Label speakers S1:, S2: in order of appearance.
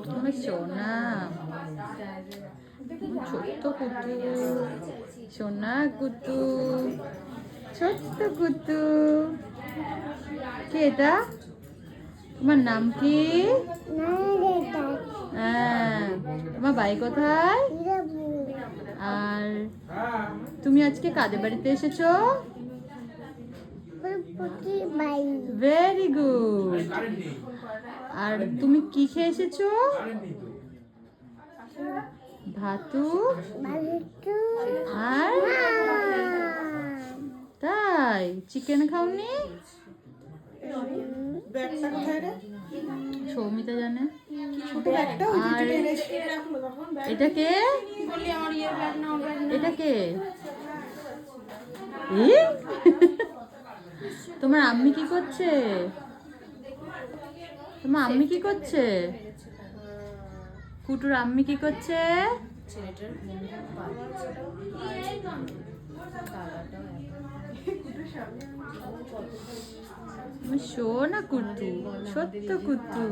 S1: তুমি সোনা, ছোট্ট কুতু, সোনা কুতু, ছোট্ট কুতু। কে এটা? তোমার নাম কি? হ্যাঁ, তোমার বাড়ি কোথায়? আর তুমি আজকে কাদের বাড়িতে এসেছো? Very good. আর তুমি কি খেয়ে এসেছো? ভাতু আর তাই চিকেন খাওনি? সৌমিতা জানে। আর এটা কে? এটা কে? তোমার আম্মি কি করছে? তোমার আম্মি কি করছে? কুটুর আম্মি কি করছে? শোনা কুটু, সত্য কুটু।